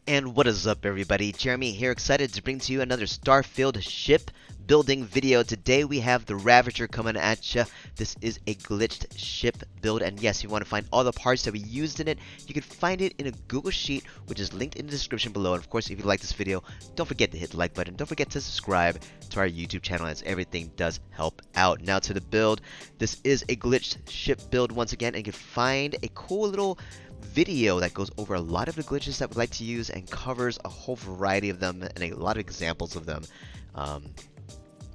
And what is up, everybody? Jeremy here, excited to bring to you another Starfield ship building video. Today we have the Ravager coming at you. This is a glitched ship build, and yes, if you want to find all the parts that we used in it, you can find it in a Google Sheet, which is linked in the description below. And of course, if you like this video, don't forget to hit the like button. Don't forget to subscribe to our YouTube channel, as everything does help out. Now to the build. This is a glitched ship build once again, and you can find a cool little video that goes over a lot of the glitches that we like to use and covers a whole variety of them and a lot of examples of them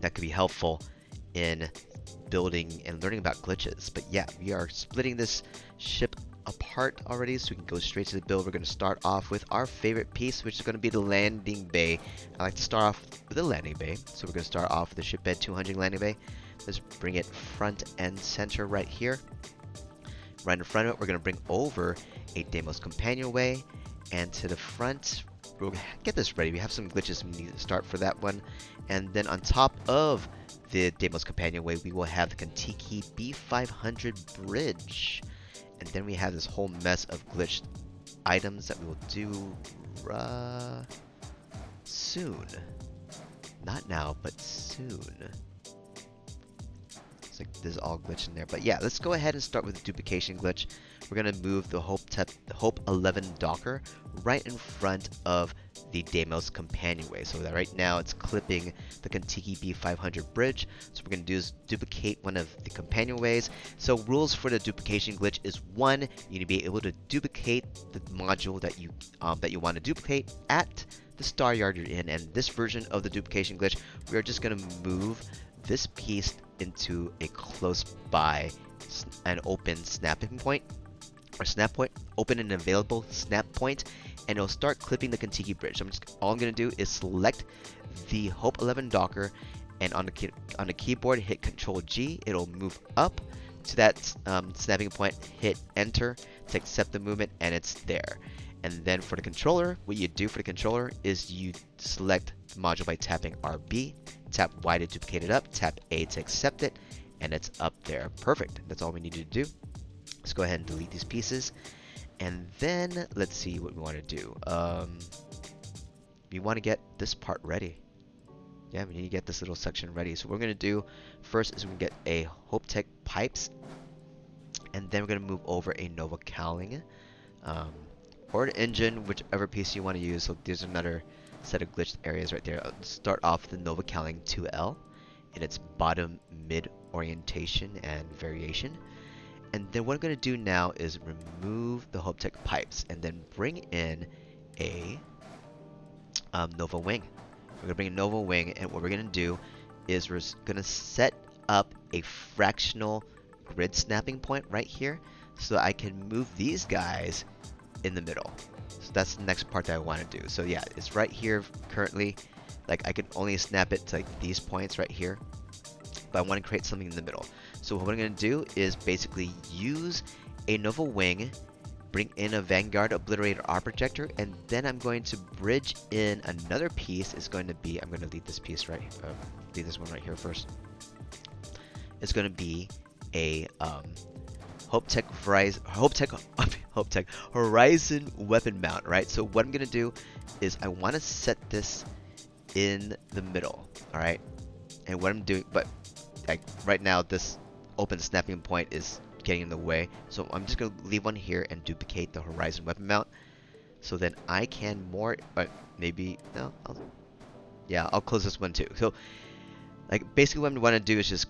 that could be helpful in building and learning about glitches. But yeah, we are splitting this ship apart already, so we can go straight to the build. We're going to start off with our favorite piece, which is going to be the landing bay. I like to start off with the landing bay, so we're going to start off with the ship bed 200 landing bay. Let's bring it front and center right here. Right in front of it, we're going to bring over a Deimos companionway, and to the front, we'll get this ready. We have some glitches we need to start for that one. And then on top of the Deimos companionway, we will have the Kentucky B500 bridge. And then we have this whole mess of glitched items that we will do soon. Not now, but soon. Like this is all glitched in there, but yeah, let's go ahead and start with the duplication glitch. We're gonna move the Hope 11 Docker right in front of the Deimos companionway, so that right now it's clipping the Kentucky B500 bridge. So what we're gonna do is duplicate one of the companionways. So rules for the duplication glitch is: one, you need to be able to duplicate the module that you want to duplicate at the star yard you're in. And this version of the duplication glitch, we are just gonna move this piece into a close by an open snapping point, or snap point, open and available snap point, and it'll start clipping the Kentucky bridge. So all I'm going to do is select the Hope 11 Docker, and on the keyboard hit Control G. It'll move up to that snapping point, hit enter to accept the movement, and it's there. And then for the controller, what you do for the controller is you select the module by tapping RB, tap Y to duplicate it up, tap A to accept it, and it's up there. Perfect. That's all we need to do. Let's go ahead and delete these pieces. And then let's see what we want to do. We want to get this part ready. Yeah, we need to get this little section ready. So what we're going to do first is we're going to get a Hope Tech pipes, and then we're going to move over a Nova cowling, or an engine, whichever piece you want to use. So there's another set of glitched areas right there. I'll start off with the Nova cowling 2L in its bottom mid orientation and variation. And then what I'm going to do now is remove the Hope Tech pipes and then bring in a Nova wing. We're going to bring a Nova wing, and what we're going to do is we're going to set up a fractional grid snapping point right here, so I can move these guys in the middle. So that's the next part that I want to do. So yeah, it's right here currently. Like I can only snap it to like these points right here, but I want to create something in the middle. So what I'm going to do is basically use a Nova wing, bring in a Vanguard Obliterator R projector, and then I'm going to bridge in another piece. It's going to be, I'm going to leave this piece right, leave this one right here first. It's going to be a Hope Tech Horizon weapon mount, right? So what I'm gonna do is I want to set this in the middle, all right? And what I'm doing, but like right now, this open snapping point is getting in the way, so I'm just gonna leave one here and duplicate the Horizon weapon mount, so then I can maybe no, I'll close this one too. So like basically what I want to do is just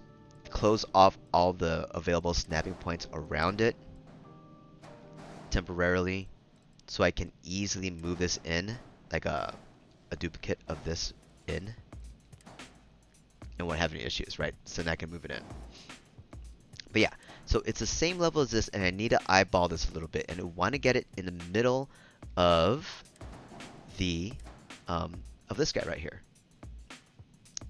close off all the available snapping points around it temporarily, so I can easily move this in, like a duplicate of this in, and won't have any issues, right? So now I can move it in. But yeah, so it's the same level as this, and I need to eyeball this a little bit, and I want to get it in the middle of the of this guy right here.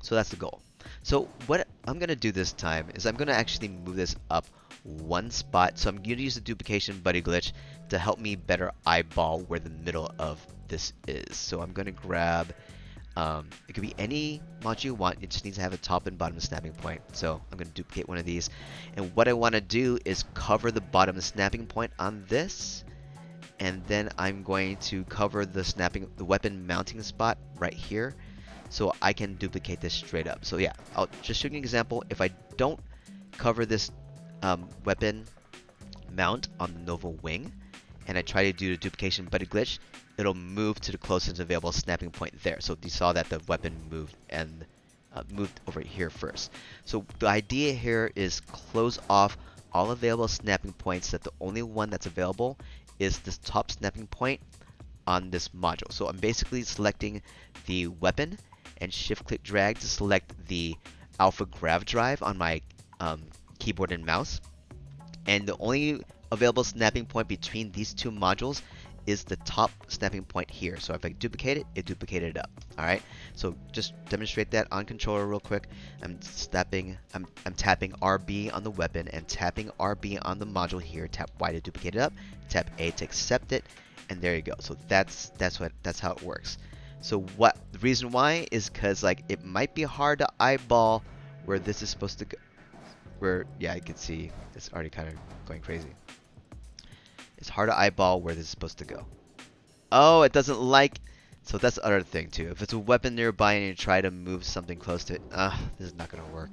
So that's the goal. So what I'm going to do this time is I'm going to actually move this up one spot. So I'm going to use the duplication buddy glitch to help me better eyeball where the middle of this is. So I'm going to grab, it could be any module you want. It just needs to have a top and bottom snapping point. So I'm going to duplicate one of these. And what I want to do is cover the bottom snapping point on this. and then I'm going to cover the weapon mounting spot right here, so I can duplicate this straight up. So yeah, I'll just show you an example. If I don't cover this weapon mount on the Nova wing, and I try to do the duplication buddy glitch, it'll move to the closest available snapping point there. So you saw that the weapon moved and moved over here first. So the idea here is close off all available snapping points, that the only one that's available is this top snapping point on this module. So I'm basically selecting the weapon and shift click drag to select the alpha grav drive on my keyboard and mouse. And the only available snapping point between these two modules is the top snapping point here. So if I duplicate it, it duplicated it up. Alright, so just demonstrate that on controller real quick. I'm tapping RB on the weapon and tapping RB on the module here. Tap Y to duplicate it up, tap A to accept it, and there you go. So that's how it works. So the reason why is because like it might be hard to eyeball where this is supposed to go. Yeah, you can see it's already kind of going crazy. It's hard to eyeball where this is supposed to go. Oh, it doesn't like. So that's the other thing too. If it's a weapon nearby and you try to move something close to it, this is not gonna work.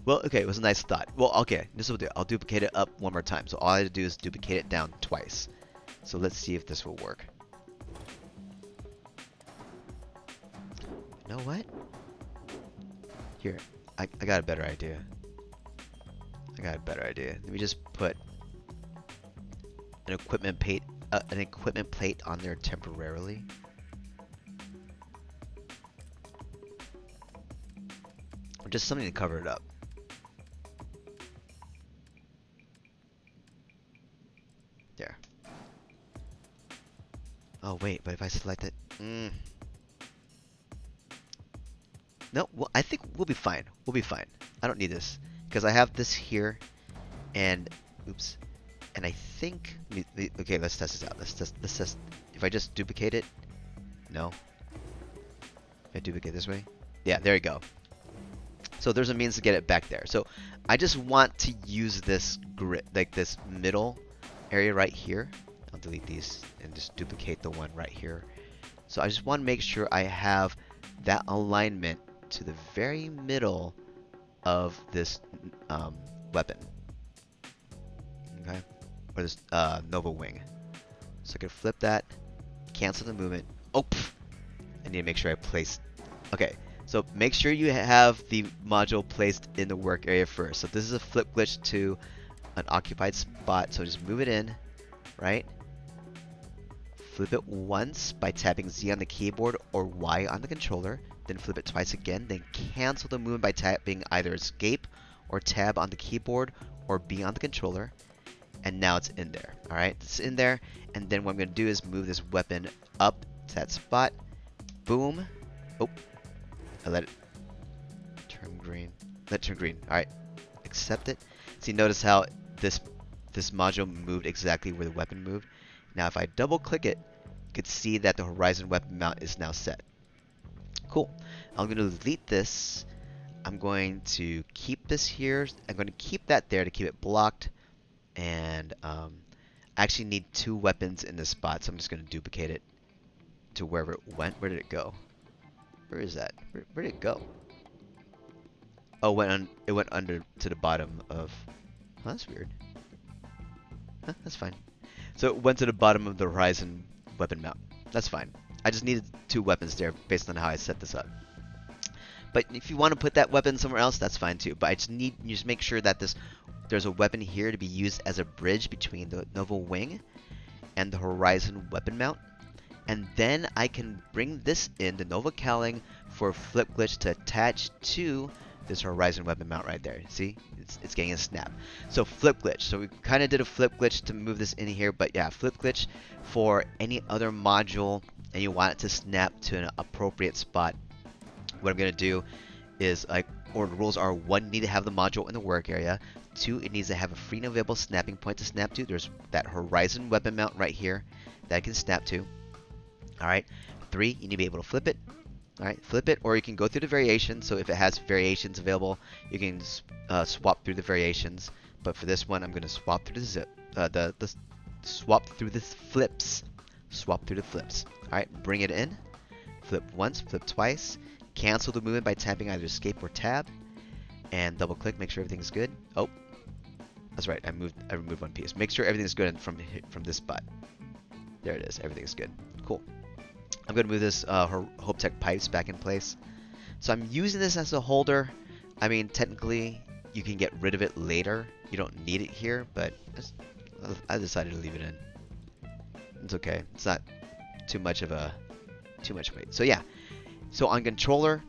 Well, okay, it was a nice thought. Well, okay, this will do. I'll duplicate it up one more time. So all I have to do is duplicate it down twice. So let's see if this will work. You know what? Here, I got a better idea. Let me just put an equipment plate on there temporarily. Or just something to cover it up. There. Oh wait, but if I select it, no. Well, I think we'll be fine. I don't need this because I have this here, and oops. And I think, okay, let's test this out. Let's test. If I just duplicate it, no. If I duplicate this way, yeah, there you go. So there's a means to get it back there. So I just want to use this grid, like this middle area right here. I'll delete these and just duplicate the one right here. So I just want to make sure I have that alignment to the very middle of this weapon. Okay. Or this Nova wing. So I can flip that, cancel the movement. Oh, pff, I need to make sure I place. Okay, so make sure you have the module placed in the work area first. So this is a flip glitch to an occupied spot. So just move it in, right? Flip it once by tapping Z on the keyboard or Y on the controller. Then flip it twice again. Then cancel the movement by tapping either escape or tab on the keyboard or B on the controller. And now it's in there. Alright, it's in there. And then what I'm going to do is move this weapon up to that spot. Boom. Oh, I let it turn green. Let it turn green. Alright, accept it. See, notice how this module moved exactly where the weapon moved. Now if I double click it, you can see that the horizon weapon mount is now set. Cool. I'm going to delete this. I'm going to keep this here. I'm going to keep that there to keep it blocked. And I actually need two weapons in this spot, so I'm just going to duplicate it to wherever it went. Where did it go? Where is that? Where did it go? Oh, it went under to the bottom of. Oh, that's weird. Huh, that's fine. So it went to the bottom of the horizon weapon mount. That's fine. I just needed two weapons there based on how I set this up. But if you want to put that weapon somewhere else, that's fine too. But I just need you just make sure that there's a weapon here to be used as a bridge between the Nova wing and the horizon weapon mount. And then I can bring this in, the Nova cowling, for a flip glitch to attach to this horizon weapon mount right there. See? It's getting a snap. So flip glitch. So we kind of did a flip glitch to move this in here. But yeah, flip glitch for any other module and you want it to snap to an appropriate spot. What I'm going to do is, the rules are: 1, you need to have the module in the work area. 2, it needs to have a free and available snapping point to snap to. There's that horizon weapon mount right here that I can snap to. Alright. 3, you need to be able to flip it. Alright, flip it, or you can go through the variations. So if it has variations available, you can swap through the variations. But for this one, I'm going to swap through the swap through the flips. Swap through the flips. Alright, bring it in. Flip once, flip twice. Cancel the movement by tapping either escape or tab. And double click, make sure everything's good. Oh, that's right, I removed one piece. Make sure everything's good from this spot. There it is, everything's good. Cool. I'm gonna move this Hope Tech pipes back in place. So I'm using this as a holder. I mean, technically, you can get rid of it later. You don't need it here, but I decided to leave it in. It's okay. It's not too much weight. So yeah. So on controller,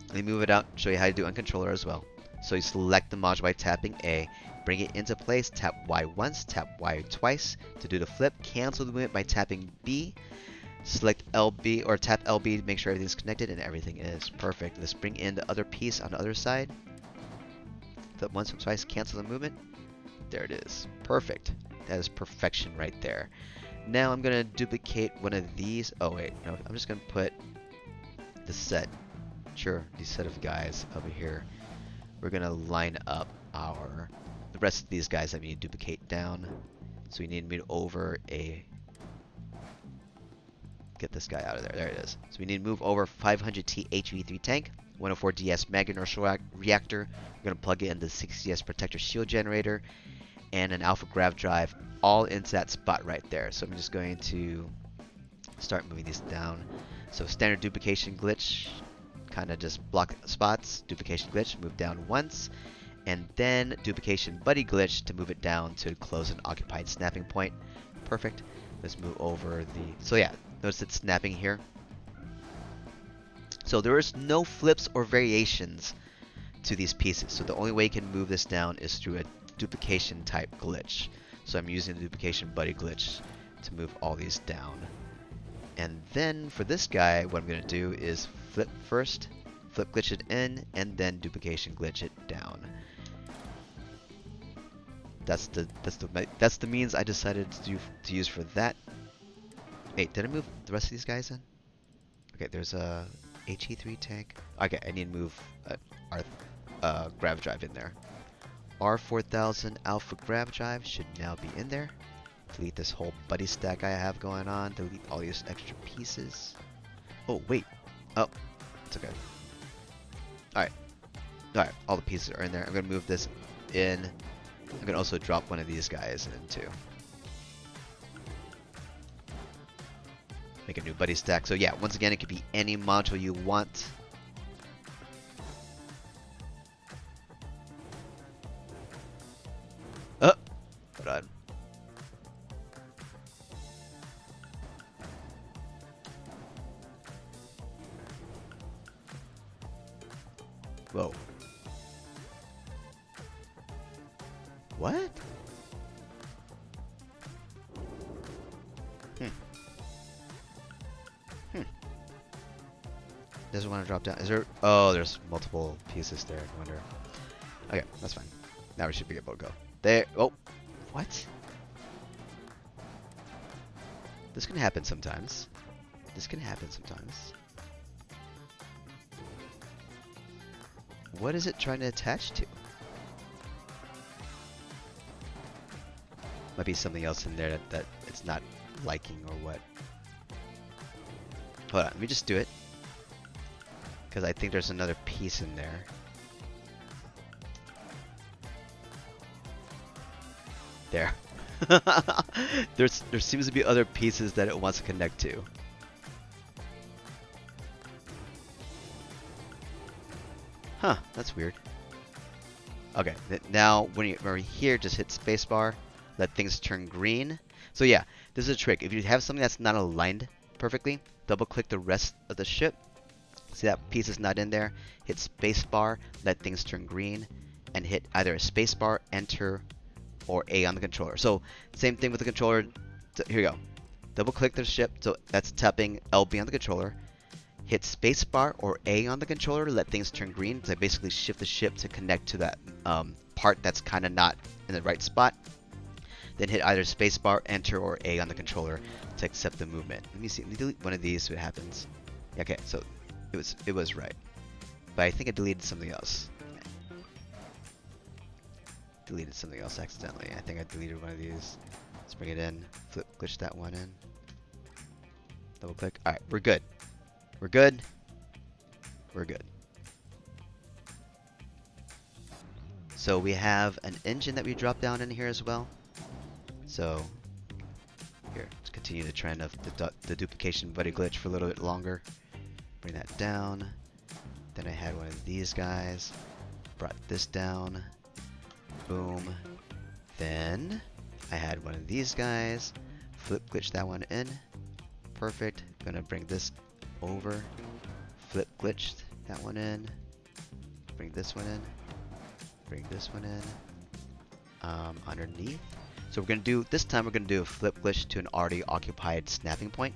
let me move it out. Show you how to do on controller as well. So you select the module by tapping A, bring it into place. Tap Y once, tap Y twice to do the flip. Cancel the movement by tapping B. Select LB or tap LB to make sure everything's connected, and everything is perfect. Let's bring in the other piece on the other side. Flip once, flip twice, cancel the movement. There it is. Perfect. That is perfection right there. Now I'm going to duplicate one of these. Oh wait, no, I'm just going to put the set. Sure, the set of guys over here. We're going to line up the rest of these guys that we need to duplicate down. So we need to move over get this guy out of there. There it is. So we need to move over 500T HV3 tank, 104DS mag inertial reactor. We're going to plug in the 60S protector shield generator and an alpha grav drive all into that spot right there. So I'm just going to start moving these down. So standard duplication glitch, kind of just block spots. Duplication glitch, move down once. And then duplication buddy glitch to move it down to close an occupied snapping point. Perfect. Let's move over so yeah, notice it's snapping here. So there is no flips or variations to these pieces. So the only way you can move this down is through a duplication type glitch. So I'm using the duplication buddy glitch to move all these down. And then for this guy, what I'm going to do is flip first, flip glitch it in, and then duplication glitch it down. That's the means I decided to use for that. Wait, did I move the rest of these guys in? Okay, there's a HE3 tank. Okay, I need to move our grav drive in there. R4000 alpha grav drive should now be in there. Delete this whole buddy stack I have going on. Delete all these extra pieces. Oh wait. Oh, it's okay. All right, all the pieces are in there. I'm gonna move this in. I'm gonna also drop one of these guys in too. Make a new buddy stack. So yeah, once again, it could be any module you want. Oh, hold on. Whoa. What? Doesn't want to drop down. Is there? Oh, there's multiple pieces there. I wonder. Okay, that's fine. Now we should be able to go. There. Oh, what? This can happen sometimes. This can happen sometimes. What is it trying to attach to? Might be something else in there that it's not liking or what. Hold on, let me just do it. Because I think there's another piece in there. There. there seems to be other pieces that it wants to connect to. Huh, that's weird. Okay, now when you're here, just hit spacebar, let things turn green. So yeah, this is a trick. If you have something that's not aligned perfectly, double click the rest of the ship. See that piece is not in there. Hit spacebar, let things turn green, and hit either a spacebar, enter, or A on the controller. So same thing with the controller. Here you go. Double click the ship. So that's tapping LB on the controller. Hit spacebar or A on the controller to let things turn green. So I basically shift the ship to connect to that part that's kind of not in the right spot. Then hit either spacebar, enter, or A on the controller to accept the movement. Let me see. Let me delete one of these so it happens. Okay, so it was right. But I think I deleted something else. Deleted something else accidentally. I think I deleted one of these. Let's bring it in. Flip glitch that one in. Double click. All right, we're good. We're good. We're good. So we have an engine that we drop down in here as well. So here, let's continue the trend of the duplication buddy glitch for a little bit longer. Bring that down. Then I had one of these guys. Brought this down. Boom. Then I had one of these guys. Flip glitch that one in. Perfect. Gonna bring this over. Flip glitch that one in. Bring this one in. Bring this one in. Underneath. So we're gonna do this time. We're gonna do a flip glitch to an already occupied snapping point.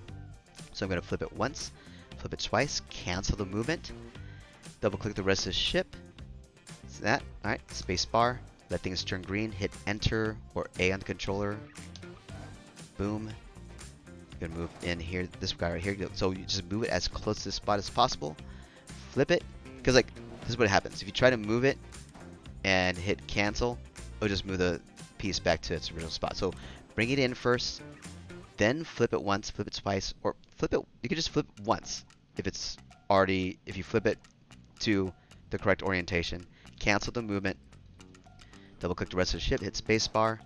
So I'm gonna flip it once, flip it twice, cancel the movement, double click the rest of the ship. So that. All right. Space bar. Let things turn green. Hit Enter or A on the controller. Boom. You're gonna move in here. This guy right here. So you just move it as close to the spot as possible. Flip it, because like this is what happens. If you try to move it and hit cancel, it'll just move the piece back to its original spot. So bring it in first, then flip it once, flip it twice, or flip it. You can just flip it once if it's already. If you flip it to the correct orientation, cancel the movement. Double click the rest of the ship, hit spacebar,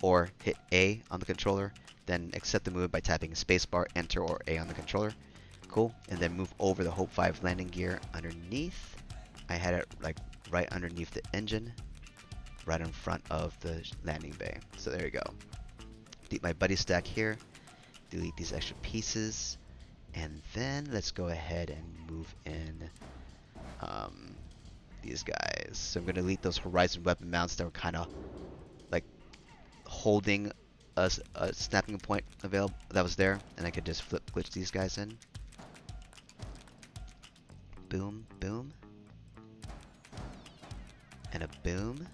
or hit A on the controller. Then accept the move by tapping spacebar, enter, or A on the controller. Cool. And then move over the Hope 5 landing gear underneath. I had it like right underneath the engine, right in front of the landing bay. So there you go. Delete my buddy stack here. Delete these extra pieces. And then let's go ahead and move in these guys. So I'm going to delete those horizon weapon mounts that were kind of like holding a snapping point available that was there, and I could just flip glitch these guys in. Boom, boom, and a boom,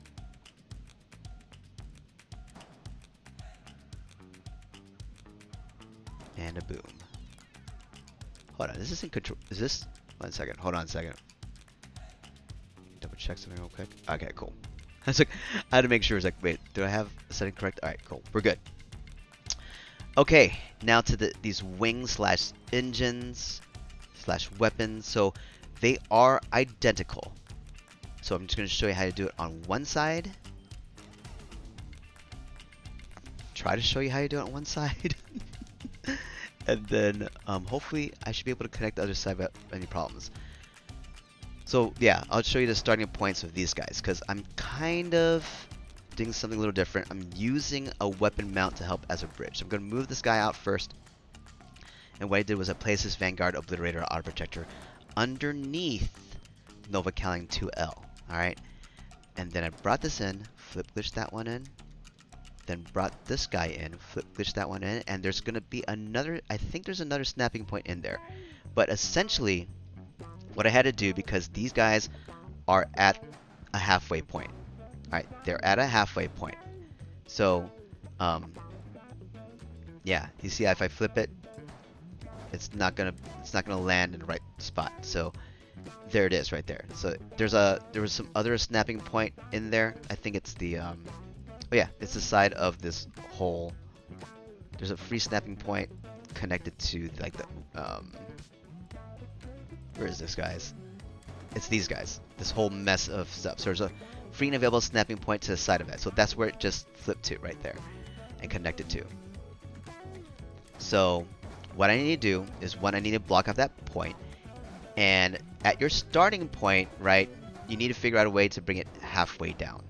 and a boom. Hold on, is this in control? Is this? 1 second. Hold on a second. Double check something real quick. Okay, cool. I was like, I had to make sure. I was like, wait, do I have the setting correct? All right, cool. We're good. Okay, now to these wings slash engines slash weapons. So they are identical. So I'm just going to show you how to do it on one side. Try to show you how you do it on one side. And then hopefully I should be able to connect the other side without any problems. So yeah, I'll show you the starting points of these guys, because I'm kind of doing something a little different. I'm using a weapon mount to help as a bridge. So I'm going to move this guy out first. And what I did was I placed this Vanguard Obliterator Auto Protector underneath Nova Calling 2L. Alright? And then I brought this in, flip glitch that one in. Then brought this guy in, flip glitch that one in. And there's going to be another, I think there's another snapping point in there. But essentially, what I had to do, because these guys are at a halfway point. Alright, they're at a halfway point. So, yeah, you see if I flip it, it's not gonna land in the right spot. So there it is right there. So there was some other snapping point in there. I think it's the oh yeah, it's the side of this hole. There's a free snapping point connected to like the where is this, guys? It's these guys. This whole mess of stuff. So there's a free and available snapping point to the side of that. So that's where it just flipped to right there and connected to. So what I need to do is, one, I need to block off that point. And at your starting point, right, you need to figure out a way to bring it halfway down.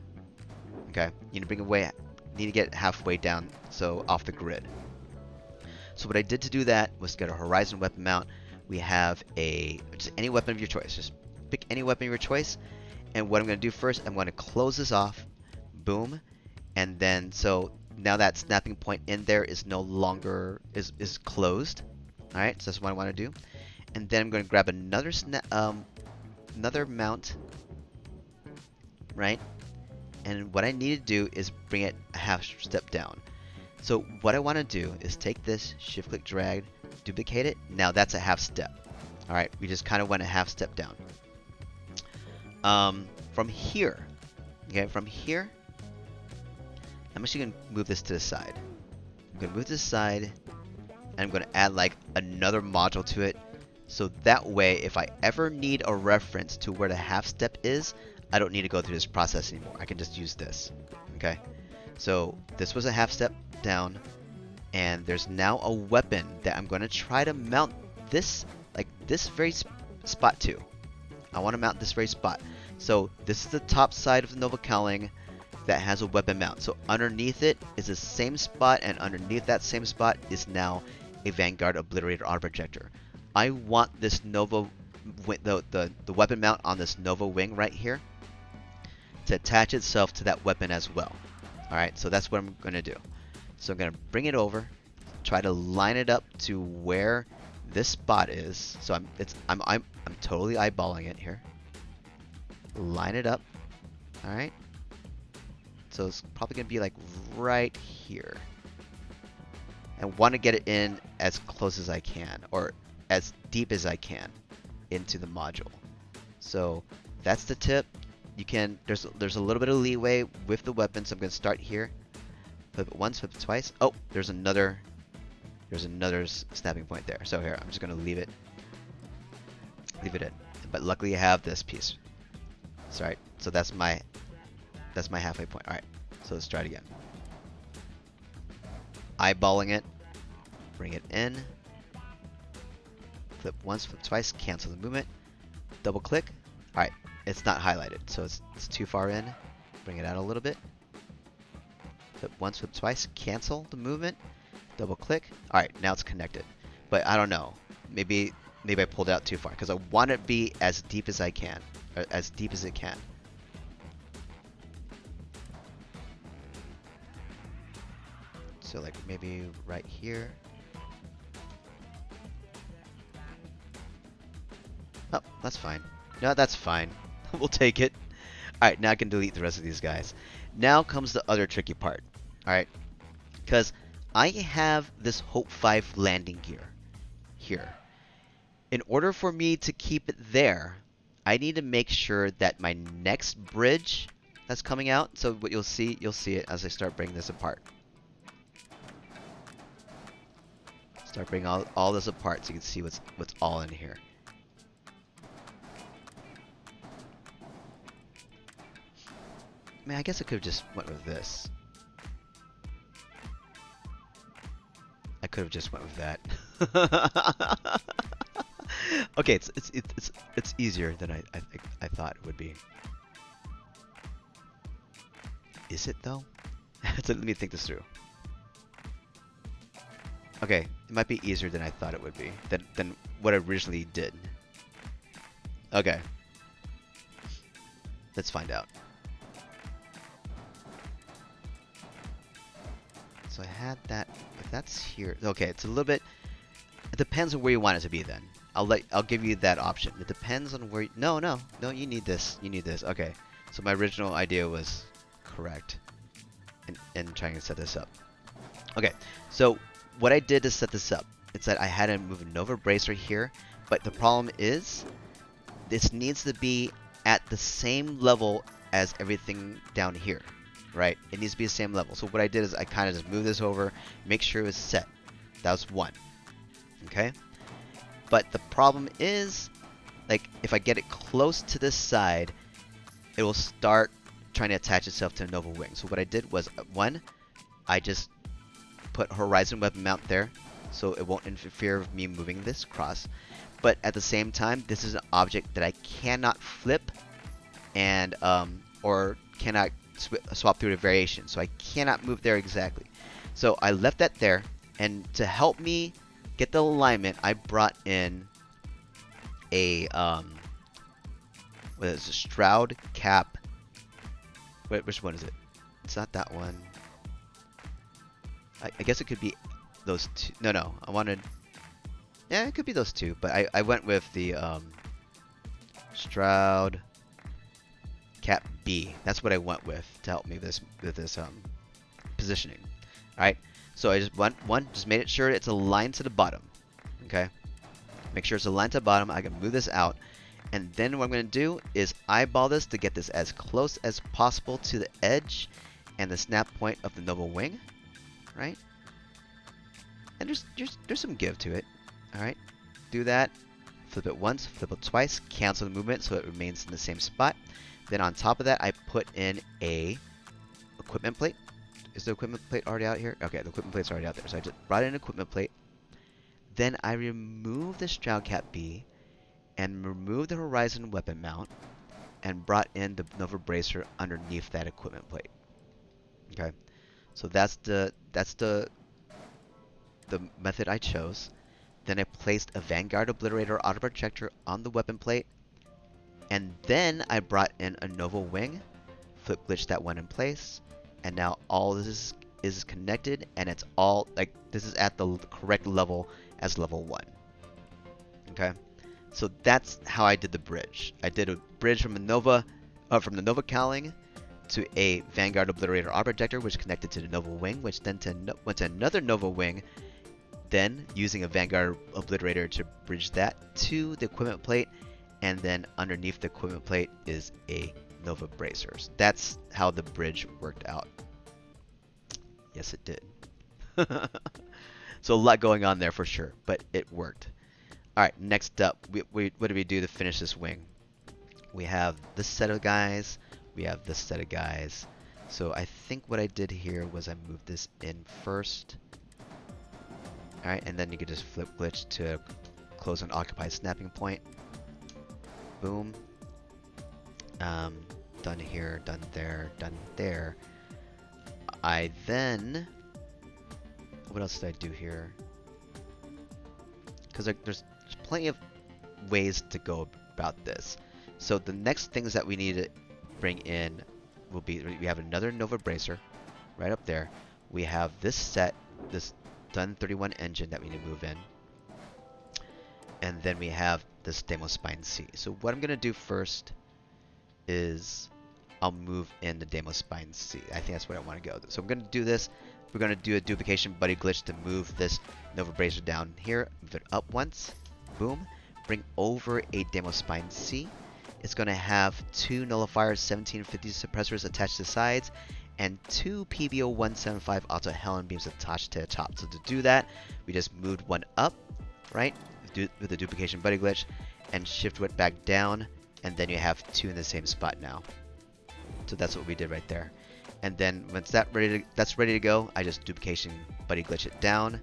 Okay? You need to get halfway down, so off the grid. So what I did to do that was get a horizon weapon mount. We have just any weapon of your choice. Just pick any weapon of your choice. And what I'm going to do first, I'm going to close this off. Boom. And then, so now that snapping point in there is no longer, is closed. Alright, so that's what I want to do. And then I'm going to grab another mount. Right? And what I need to do is bring it a half step down. So what I want to do is take this, shift click drag, duplicate it. Now that's a half step. Alright, we just kind of went a half step down. From here, okay, from here, I'm actually going to move this to the side. I'm gonna move to the side, and I'm gonna add like another module to it. So that way, if I ever need a reference to where the half step is, I don't need to go through this process anymore. I can just use this. Okay. So this was a half step down, and there's now a weapon that I'm going to try to mount this, like this very spot to. I want to mount this very spot. So this is the top side of the Nova Cowling that has a weapon mount. So underneath it is the same spot, and underneath that same spot is now a Vanguard Obliterator Auto Projector. I want this Nova, the weapon mount on this Nova wing right here to attach itself to that weapon as well. Alright, so that's what I'm going to do. So I'm going to bring it over, try to line it up to where this spot is. So I'm totally eyeballing it here. Line it up. Alright. So it's probably going to be like right here. And want to get it in as close as I can, or as deep as I can into the module. So that's the tip. You can, there's a little bit of leeway with the weapon, so I'm going to start here. Flip it once, flip it twice. Oh, there's another snapping point there. So here, I'm just going to leave it in. But luckily I have this piece. Sorry, so that's my halfway point. Alright, so let's try it again. Eyeballing it, bring it in, flip once, flip twice, cancel the movement, double click. Alright, it's not highlighted, so it's too far in. Bring it out a little bit. Flip once, flip twice, cancel the movement, double click. Alright, now it's connected. But I don't know, maybe I pulled it out too far, because I want it to be as deep as I can, or as deep as it can. So like maybe right here. Oh, that's fine. No, that's fine. We'll take it. Alright, now I can delete the rest of these guys. Now comes the other tricky part. Alright. Because I have this Hope 5 landing gear here. In order for me to keep it there, I need to make sure that my next bridge that's coming out, so what you'll see it as I start bringing this apart. Start bringing all this apart so you can see what's all in here. Man, I guess I could have just went with this. I could have just went with that. Okay, it's easier than I thought it would be. Is it though? So let me think this through. Okay, it might be easier than I thought it would be, than what I originally did. Okay. Let's find out. So I had that, if that's here, okay, it's a little bit, it depends on where you want it to be then. I'll give you that option. It depends on where, no, you need this, okay. So my original idea was correct in trying to set this up. Okay, so what I did to set this up, it's that I had to move a Nova Bracer here, but the problem is, this needs to be at the same level as everything down here, right? It needs to be the same level. So what I did is I kind of just moved this over, make sure it was set. That was one, okay? But the problem is, like, if I get it close to this side, it will start trying to attach itself to a Nova Wing. So what I did was, one, I just put Horizon Weapon Mount there, so it won't interfere with me moving this across. But at the same time, this is an object that I cannot flip and or cannot swap through to variation. So I cannot move there exactly. So I left that there, and to help me get the alignment, I brought in a what is it, Shroud Cap. Wait, which one is it? It's not that one. I guess it could be those two. No, I wanted. Yeah, it could be those two, but I went with the Shroud Cap B. That's what I went with to help me with this positioning. All right, so I just just made sure it's aligned to the bottom. Okay, make sure it's aligned to the bottom. I can move this out, and then what I'm going to do is eyeball this to get this as close as possible to the edge and the snap point of the Nova Wing. Right. And there's some give to it. All right, do that. Flip it once, flip it twice, cancel the movement so it remains in the same spot. Then on top of that, I put in a equipment plate. Is the equipment plate already out here? Okay, the equipment plate's already out there. So I just brought in an equipment plate. Then I removed the Stroud Cap B and removed the Horizon weapon mount and brought in the Nova Bracer underneath that equipment plate. Okay, so that's the method I chose. Then I placed a Vanguard Obliterator Auto Projector on the weapon plate, and then I brought in a Nova Wing, flip glitch that one in place, and now all this is connected, and it's all like this is at the correct level as level 1. Okay, so that's how I did the bridge. I did a bridge from the Nova cowling to a Vanguard Obliterator Auto Projector, which connected to the Nova Wing, which then went to another Nova Wing. Then using a Vanguard Obliterator to bridge that to the equipment plate, and then underneath the equipment plate is a Nova Bracer. So that's how the bridge worked out. Yes, it did. So a lot going on there for sure, but it worked. All right, next up, what do we do to finish this wing? We have this set of guys. We have this set of guys. So I think what I did here was I moved this in first. Alright, and then you could just flip glitch to close an occupied snapping point. Boom. Done here, done there, done there. I then... What else did I do here? Because there's plenty of ways to go about this. So the next things that we need to bring in will be... We have another Nova Bracer right up there. We have this set, this Dun 31 engine that we need to move in. And then we have this Deimos Spine C. So what I'm going to do first is I'll move in the Deimos Spine C. I think that's where I want to go. So I'm going to do this. We're going to do a duplication buddy glitch to move this Nova Bracer down here. Move it up once. Boom. Bring over a Deimos Spine C. It's going to have 2 nullifiers, 1750 suppressors attached to the sides, and 2 PBO-175 auto Helen beams attached to the top. So to do that, we just moved one up, right, with the duplication buddy glitch, and shift it back down, and then you have 2 in the same spot now. So that's what we did right there. And then once that's ready to go, I just duplication buddy glitch it down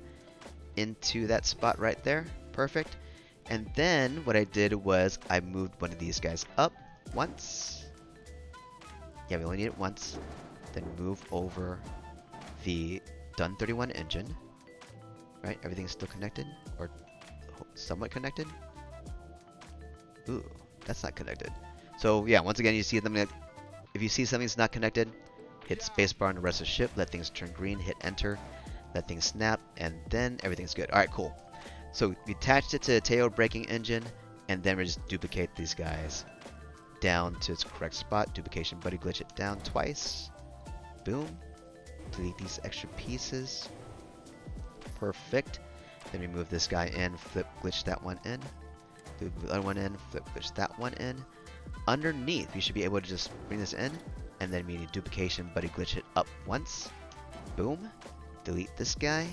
into that spot right there. Perfect. And then what I did was I moved one of these guys up once. Yeah, we only need it once. Then move over the Dun 31 engine. Right? Everything's still connected? Or somewhat connected? Ooh, that's not connected. So yeah, once again, you see something. If you see something's not connected, hit spacebar on the rest of the ship, let things turn green, hit enter, let things snap, and then everything's good. Alright, cool. So we attached it to the tail braking engine, and then we just duplicate these guys down to its correct spot. Duplication buddy glitch it down twice. Boom. Delete these extra pieces. Perfect. Then we move this guy in, flip glitch that one in. Do the other one in, flip glitch that one in. Underneath, we should be able to just bring this in, and then we need duplication buddy glitch it up once. Boom. Delete this guy.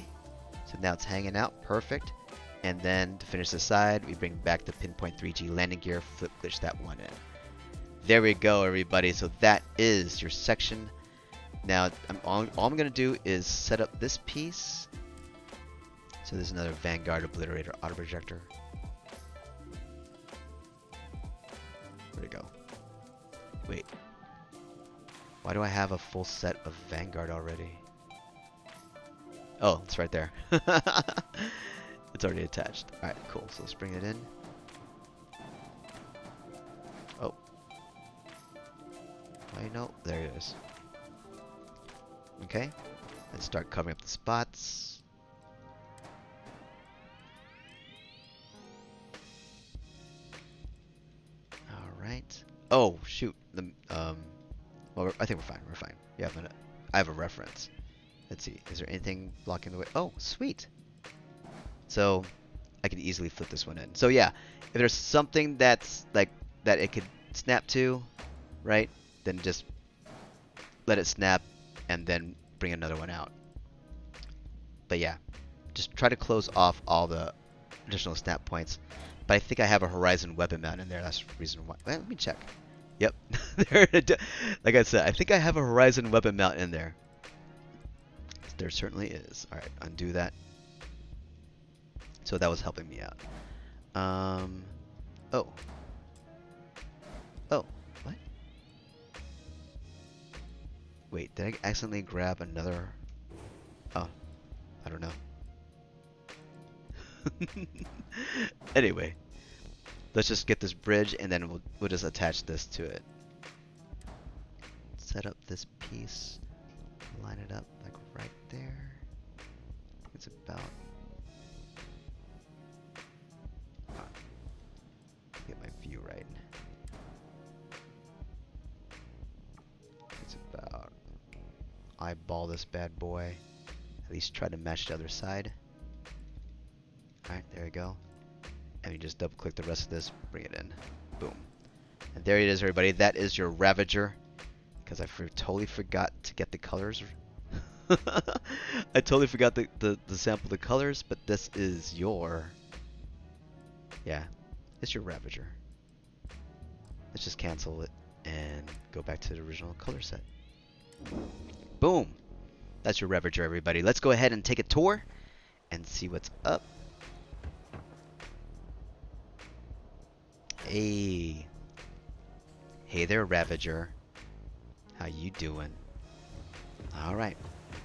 So now it's hanging out. Perfect. And then to finish the side, we bring back the pinpoint 3G landing gear, flip glitch that one in. There we go, everybody. So that is your section. Now, all I'm going to do is set up this piece. So there's another Vanguard Obliterator Auto Projector. Where'd it go? Wait. Why do I have a full set of Vanguard already? Oh, it's right there. It's already attached. Alright, cool. So let's bring it in. Oh. I know. There it is. Okay. Let's start covering up the spots. Alright. Oh, shoot. Well, I think we're fine. We're fine. Yeah, I have a reference. Let's see. Is there anything blocking the way? Oh, sweet. So I could easily flip this one in. So yeah, if there's something that's like that it could snap to, right? Then just let it snap and then bring another one out. But yeah, just try to close off all the additional snap points. But I think I have a Horizon weapon mount in there. That's the reason why. Well, let me check. Yep. Like I said, I think I have a Horizon weapon mount in there. There certainly is. Alright, undo that. So that was helping me out. Oh. Oh, what? Wait, did I accidentally grab another? Oh, I don't know. Anyway, let's just get this bridge and then we'll just attach this to it. Set up this piece, line it up like right there. It's about. Get my view right. It's about. Eyeball this bad boy. At least try to match the other side. Alright, there we go. And you just double click the rest of this, bring it in. Boom. And there it is, everybody. That is your Ravager. Because I totally forgot to get the colors. I totally forgot the sample the colors, but this is your. Yeah, it's your Ravager. Let's just cancel it and go back to the original color set. Boom. That's your Ravager, everybody. Let's go ahead and take a tour and see what's up. Hey. Hey there, Ravager. How you doing? Alright.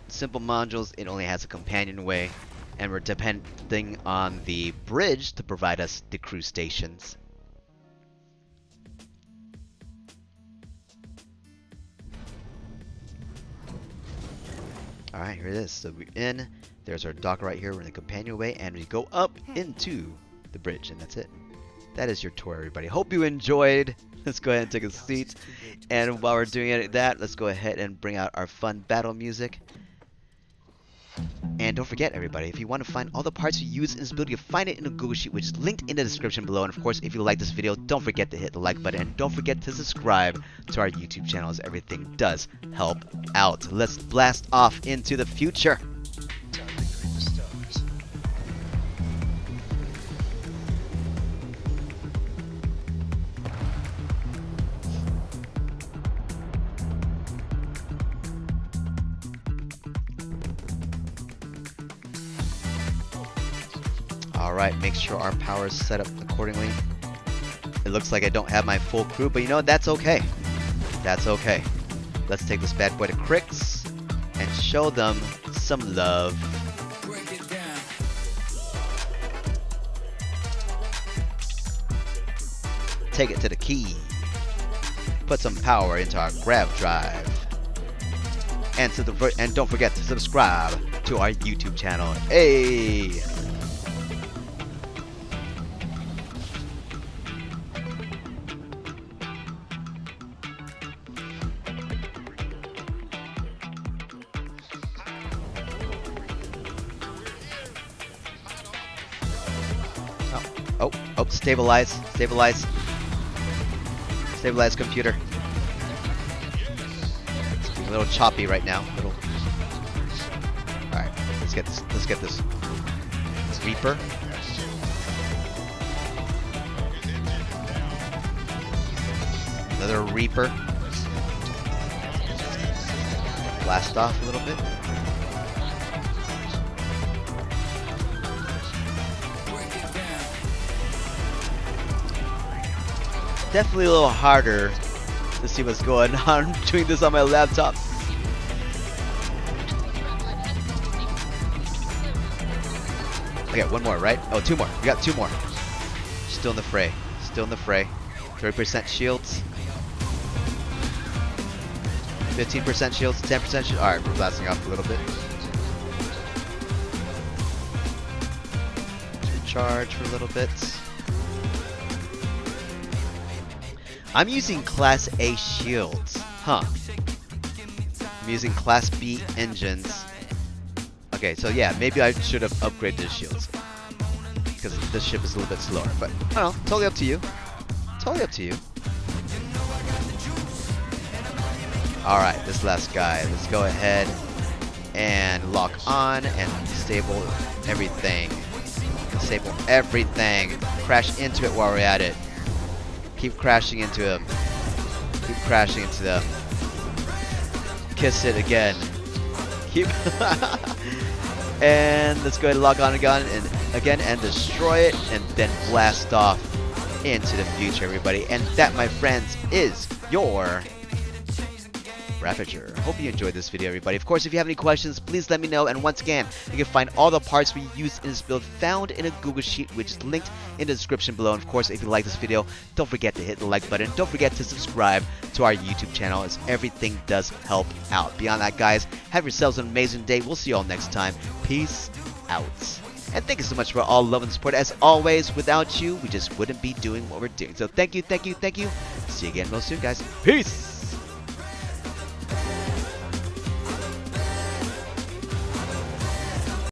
Simple modules, it only has a companionway, and we're depending on the bridge to provide us the crew stations. Alright, here it is. So we're in. There's our dock right here. We're in the companionway, and we go up into the bridge, and that's it. That is your tour, everybody. Hope you enjoyed. Let's go ahead and take a seat. And while we're doing that, let's go ahead and bring out our fun battle music. And don't forget, everybody, if you want to find all the parts you use in this build, you find it in a Google Sheet, which is linked in the description below. And of course, if you like this video, don't forget to hit the like button. And don't forget to subscribe to our YouTube channel, as everything does help out. Let's blast off into the future. Alright, make sure our power is set up accordingly. It looks like I don't have my full crew, but you know, that's okay. That's okay. Let's take this bad boy to Crix and show them some love. Take it to the key. Put some power into our grav drive. And don't forget to subscribe to our YouTube channel. Hey! Oh, stabilize computer. It's a little choppy right now. Alright, let's get this Reaper. Another Reaper. Blast off a little bit. Definitely a little harder to see what's going on doing this on my laptop. Okay, one more, right? Oh, two more. We got two more. Still in the fray. 30% shields. 15% shields. 10% shields. Alright, we're blasting off a little bit. Recharge for a little bit. I'm using Class A shields. Huh. I'm using Class B engines. Okay, so yeah, maybe I should have upgraded the shields. Because this ship is a little bit slower. But, I don't know. Totally up to you. Totally up to you. Alright, this last guy. Let's go ahead and lock on and disable everything. Disable everything. Crash into it while we're at it. Keep crashing into him. Keep crashing into them. Kiss it again. Keep. And let's go ahead and log on again and destroy it, and then blast off into the future, everybody. And that, my friends, is your Ravager. Hope you enjoyed this video, everybody. Of course, if you have any questions, please let me know. And once again, you can find all the parts we used in this build found in a Google Sheet, which is linked in the description below. And of course, if you like this video, don't forget to hit the like button. Don't forget to subscribe to our YouTube channel, as everything does help out. Beyond that, guys, have yourselves an amazing day. We'll see you all next time. Peace out. And thank you so much for all love and support. As always, without you, we just wouldn't be doing what we're doing. So thank you, thank you, thank you. See you again real soon, guys. Peace!